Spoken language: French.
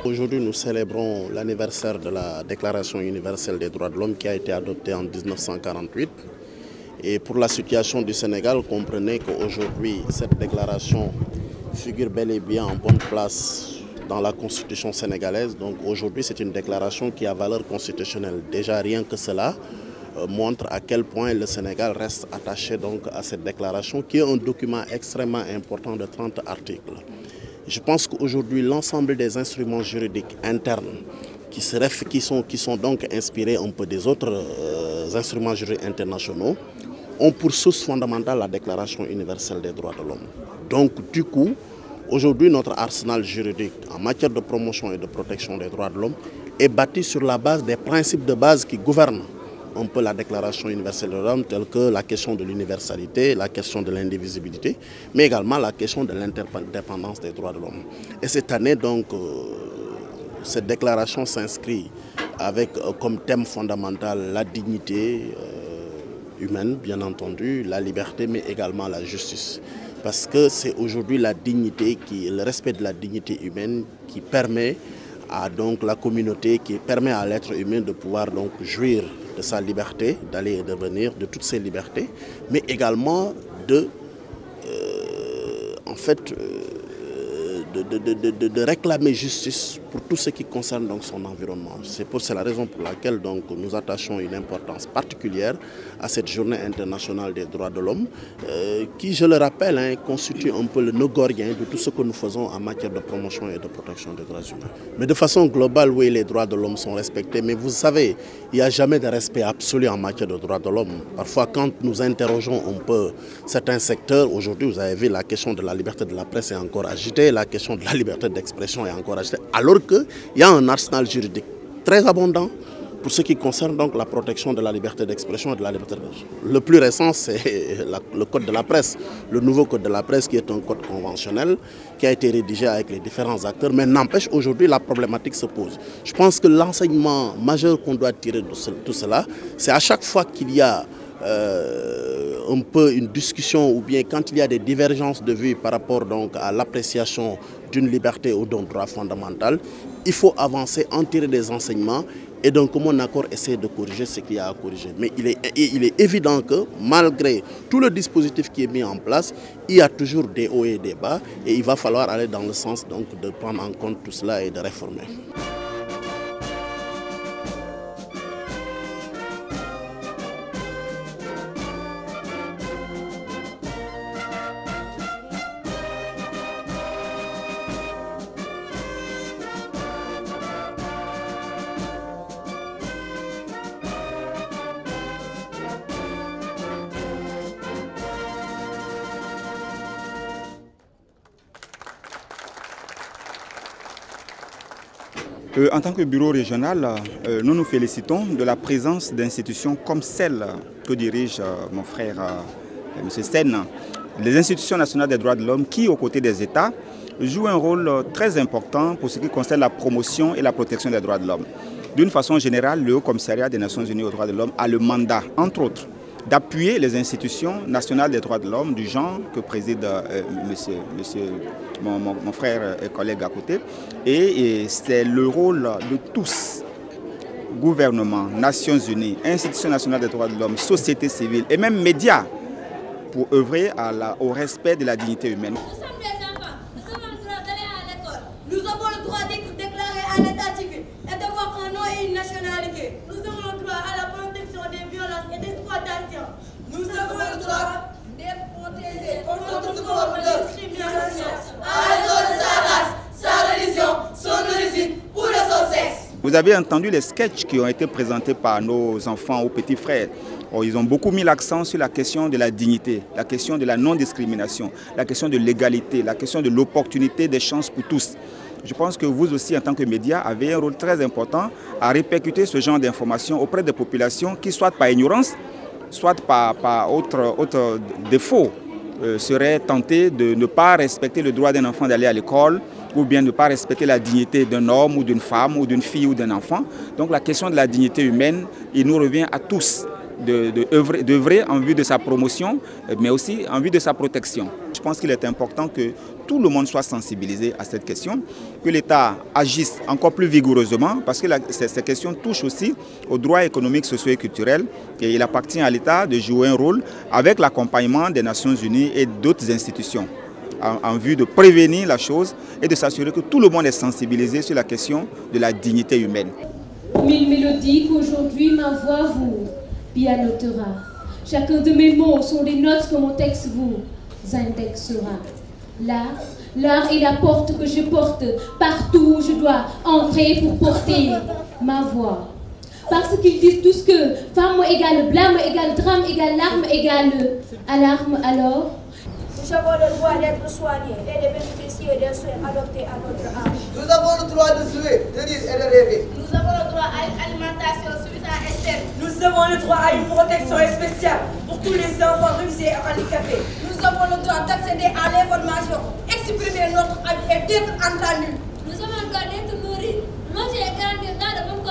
Aujourd'hui, nous célébrons l'anniversaire de la Déclaration universelle des droits de l'homme qui a été adoptée en 1948. Et pour la situation du Sénégal, comprenez qu'aujourd'hui, cette déclaration figure bel et bien en bonne place dans la Constitution sénégalaise. Donc aujourd'hui, c'est une déclaration qui a valeur constitutionnelle. Déjà, rien que cela montre à quel point le Sénégal reste attaché donc à cette déclaration qui est un document extrêmement important de 30 articles. Je pense qu'aujourd'hui, l'ensemble des instruments juridiques internes qui sont donc inspirés un peu des autres instruments juridiques internationaux ont pour source fondamentale la Déclaration universelle des droits de l'homme. Donc du coup, aujourd'hui, notre arsenal juridique en matière de promotion et de protection des droits de l'homme est bâti sur la base des principes de base qui gouvernent un peu la Déclaration universelle des droits de l'homme, telle que la question de l'universalité, la question de l'indivisibilité, mais également la question de l'interdépendance des droits de l'homme. Et cette année, donc, cette déclaration s'inscrit avec comme thème fondamental la dignité humaine, bien entendu, la liberté, mais également la justice. Parce que c'est aujourd'hui la dignité, le respect de la dignité humaine qui permet à donc, la communauté, qui permet à l'être humain de pouvoir donc, jouir de sa liberté, d'aller et de venir, de toutes ses libertés, mais également de, de réclamer justice pour tout ce qui concerne donc, son environnement. C'est la raison pour laquelle donc, nous attachons une importance particulière à cette journée internationale des droits de l'homme, qui, je le rappelle, constitue un peu le nœud gordien de tout ce que nous faisons en matière de promotion et de protection des droits humains. Mais de façon globale, oui, les droits de l'homme sont respectés, mais vous savez, il n'y a jamais de respect absolu en matière de droits de l'homme. Parfois, quand nous interrogeons un peu certains secteurs, aujourd'hui, vous avez vu, la question de la liberté de la presse est encore agitée, la question de la liberté d'expression est encore agitée, alors qu'il y a un arsenal juridique très abondant pour ce qui concerne donc la protection de la liberté d'expression et de la liberté de presse. Le plus récent, c'est le code de la presse, le nouveau code de la presse qui est un code conventionnel qui a été rédigé avec les différents acteurs, mais n'empêche aujourd'hui la problématique se pose. Je pense que l'enseignement majeur qu'on doit tirer de tout cela, c'est à chaque fois qu'il y a un peu une discussion ou bien quand il y a des divergences de vues par rapport donc à l'appréciation d'une liberté ou d'un droit fondamental, il faut avancer, en tirer des enseignements et donc comme un accord essayer de corriger ce qu'il y a à corriger. Mais il est évident que malgré tout le dispositif qui est mis en place, il y a toujours des hauts et des bas et il va falloir aller dans le sens donc de prendre en compte tout cela et de réformer. En tant que bureau régional, nous nous félicitons de la présence d'institutions comme celle que dirige mon frère M. Sen, les institutions nationales des droits de l'homme qui, aux côtés des États, jouent un rôle très important pour ce qui concerne la promotion et la protection des droits de l'homme. D'une façon générale, le Haut Commissariat des Nations Unies aux droits de l'homme a le mandat, entre autres, d'appuyer les institutions nationales des droits de l'homme du genre que préside mon frère et collègue à côté. Et c'est le rôle de tous, gouvernement, Nations Unies, institutions nationales des droits de l'homme, société civile et même médias pour œuvrer au respect de la dignité humaine. Nous sommes des enfants, nous avons le droit d'aller à l'école, nous avons le droit d'être déclarés à l'état civil et d'avoir un nom et une nationalité. Nous avons le droit à la protection des violences et d'exploitation. Nous avons le droit d'être protégés contre toute forme de discrimination à raison de sa race, sa religion, son origine ou de son sexe. Vous avez entendu les sketchs qui ont été présentés par nos enfants ou petits frères. Ils ont beaucoup mis l'accent sur la question de la dignité, la question de la non-discrimination, la question de l'égalité, la question de l'opportunité des chances pour tous. Je pense que vous aussi, en tant que médias, avez un rôle très important à répercuter ce genre d'informations auprès des populations qui, soit par ignorance, soit par autre défaut, seraient tentées de ne pas respecter le droit d'un enfant d'aller à l'école, ou bien ne pas respecter la dignité d'un homme ou d'une femme ou d'une fille ou d'un enfant. Donc la question de la dignité humaine, il nous revient à tous d'œuvrer en vue de sa promotion, mais aussi en vue de sa protection. Je pense qu'il est important que tout le monde soit sensibilisé à cette question, que l'État agisse encore plus vigoureusement, parce que ces questions touchent aussi aux droits économiques, sociaux et culturels, et il appartient à l'État de jouer un rôle avec l'accompagnement des Nations Unies et d'autres institutions, en vue de prévenir la chose et de s'assurer que tout le monde est sensibilisé sur la question de la dignité humaine. Mille mélodies qu'aujourd'hui ma voix vous pianotera. Chacun de mes mots sont des notes que mon texte vous indexera. L'art est la porte que je porte partout où je dois entrer pour porter ma voix. Parce qu'ils disent tous que femme égale blâme, égale drame, égale larme, égale alarme, alors nous avons le droit d'être soignés et de bénéficier des soins adoptés à notre âge. Nous avons le droit de jouer, de lire et de rêver. Nous avons le droit à une alimentation suffisante et saine. Nous avons le droit à une protection spéciale pour tous les enfants rusés et handicapés. Nous avons le droit d'accéder à l'information, exprimer notre avis et d'être entendus. Nous avons le droit d'être nourris, logés et grandir dans de bonnes